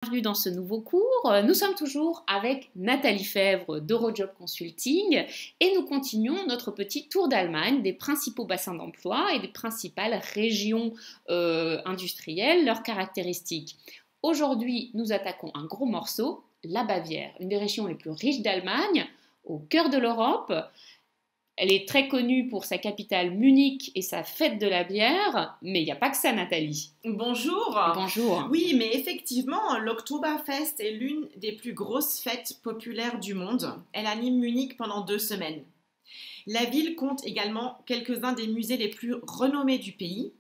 Bienvenue dans ce nouveau cours. Nous sommes toujours avec Nathalie Fèvre d'Eurojob Consulting et nous continuons notre petit tour d'Allemagne des principaux bassins d'emploi et des principales régions industrielles, leurs caractéristiques. Aujourd'hui, nous attaquons un gros morceau, la Bavière, une des régions les plus riches d'Allemagne, au cœur de l'Europe. Elle est très connue pour sa capitale Munich et sa fête de la bière, mais il n'y a pas que ça, Nathalie. Bonjour. Bonjour. Oui, mais effectivement, l'Oktoberfest est l'une des plus grosses fêtes populaires du monde. Elle anime Munich pendant 2 semaines. La ville compte également quelques-uns des musées les plus renommés du pays.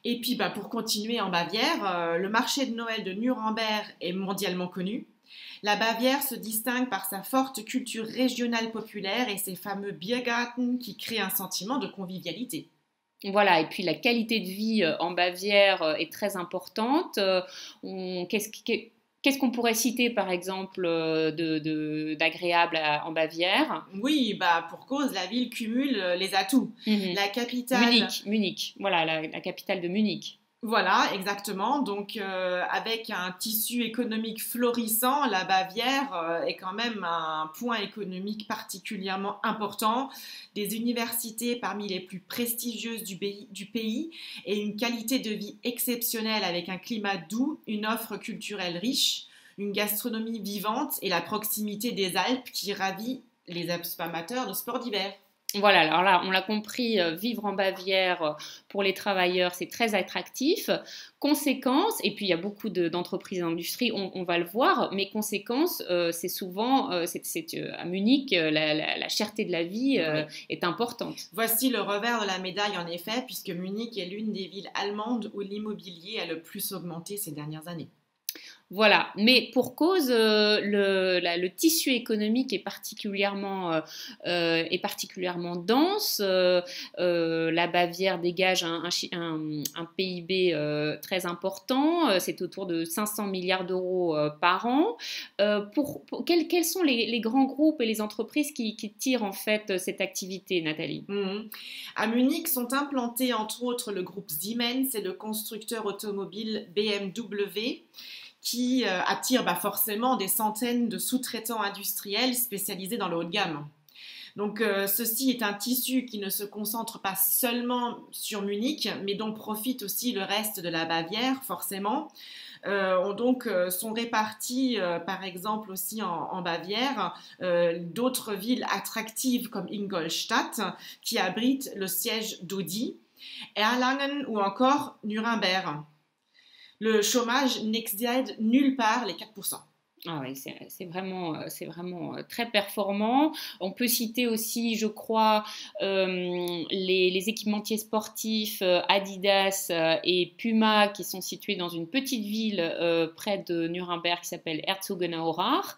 Et puis, pour continuer en Bavière, le marché de Noël de Nuremberg est mondialement connu. La Bavière se distingue par sa forte culture régionale populaire et ses fameux Biergarten qui créent un sentiment de convivialité. Voilà, et puis la qualité de vie en Bavière est très importante. Qu'est-ce qu'on pourrait citer par exemple d'agréable en Bavière? Oui, pour cause, la ville cumule les atouts. La capitale... Munich, voilà, la capitale de Munich. Voilà, exactement. Donc, avec un tissu économique florissant, la Bavière est quand même un point économique particulièrement important. Des universités parmi les plus prestigieuses du pays et une qualité de vie exceptionnelle avec un climat doux, une offre culturelle riche, une gastronomie vivante et la proximité des Alpes qui ravit les amateurs de sport d'hiver. Voilà, alors là, on l'a compris, vivre en Bavière pour les travailleurs, c'est très attractif. Conséquence, et puis il y a beaucoup d'entreprises d'industrie, on va le voir, mais conséquence, c'est souvent, à Munich, la cherté de la vie est importante. Voici le revers de la médaille en effet, puisque Munich est l'une des villes allemandes où l'immobilier a le plus augmenté ces dernières années. Voilà, mais pour cause, le tissu économique est particulièrement dense. La Bavière dégage un PIB très important, c'est autour de 500 milliards d'euros par an. Quels sont les grands groupes et les entreprises qui tirent en fait cette activité, Nathalie? À Munich sont implantés entre autres le groupe Siemens et le constructeur automobile BMW, qui attire forcément des centaines de sous-traitants industriels spécialisés dans le haut de gamme. Donc ceci est un tissu qui ne se concentre pas seulement sur Munich, mais dont profite aussi le reste de la Bavière, forcément. Sont répartis, par exemple aussi en Bavière, d'autres villes attractives comme Ingolstadt, qui abritent le siège d'Audi, Erlangen ou encore Nuremberg. Le chômage n'excède nulle part les 4%. Ah oui, c'est vraiment très performant. On peut citer aussi, je crois, les équipementiers sportifs Adidas et Puma qui sont situés dans une petite ville près de Nuremberg qui s'appelle Herzogenaurach.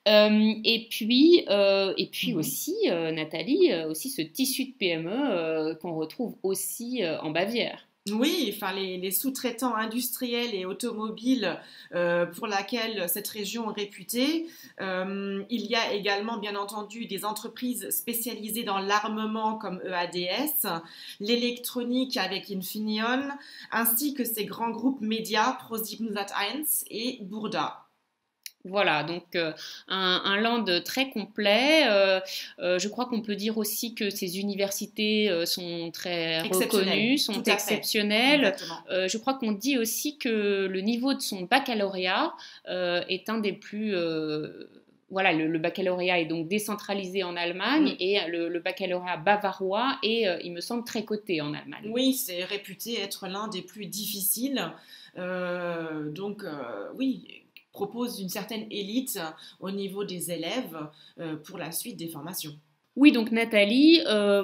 Et puis aussi, Nathalie, aussi ce tissu de PME qu'on retrouve aussi en Bavière. Oui, les sous-traitants industriels et automobiles pour laquelle cette région est réputée. Il y a également, bien entendu, des entreprises spécialisées dans l'armement comme EADS, l'électronique avec Infineon, ainsi que ces grands groupes médias ProSiebenSat.1 et Burda. Voilà, donc un land très complet. Je crois qu'on peut dire aussi que ces universités sont très reconnues, sont exceptionnelles. Je crois qu'on dit aussi que le niveau de son baccalauréat est un des plus... Voilà, le baccalauréat est donc décentralisé en Allemagne et le baccalauréat bavarois est, il me semble, très coté en Allemagne. Oui, c'est réputé être l'un des plus difficiles. Oui, propose une certaine élite au niveau des élèves pour la suite des formations. Oui, donc Nathalie,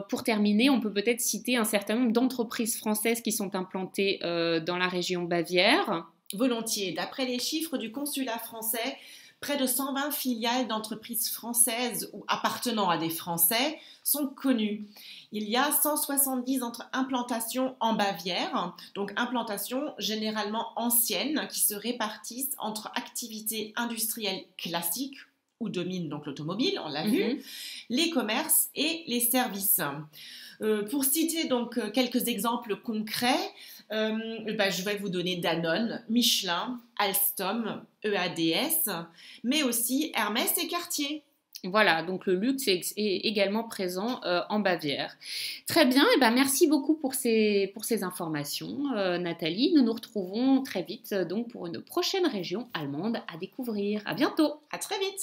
pour terminer, on peut peut-être citer un certain nombre d'entreprises françaises qui sont implantées dans la région Bavière. Volontiers. D'après les chiffres du consulat français, près de 120 filiales d'entreprises françaises ou appartenant à des Français sont connues. Il y a 170 implantations en Bavière, donc implantations généralement anciennes qui se répartissent entre activités industrielles classiques où domine donc l'automobile, on l'a vu, les commerces et les services. Pour citer donc quelques exemples concrets, Je vais vous donner Danone, Michelin, Alstom, EADS, mais aussi Hermès et Cartier. Voilà, donc le luxe est également présent en Bavière. Très bien, et ben merci beaucoup pour ces informations, Nathalie. Nous nous retrouvons très vite donc pour une prochaine région allemande à découvrir. À bientôt! À très vite!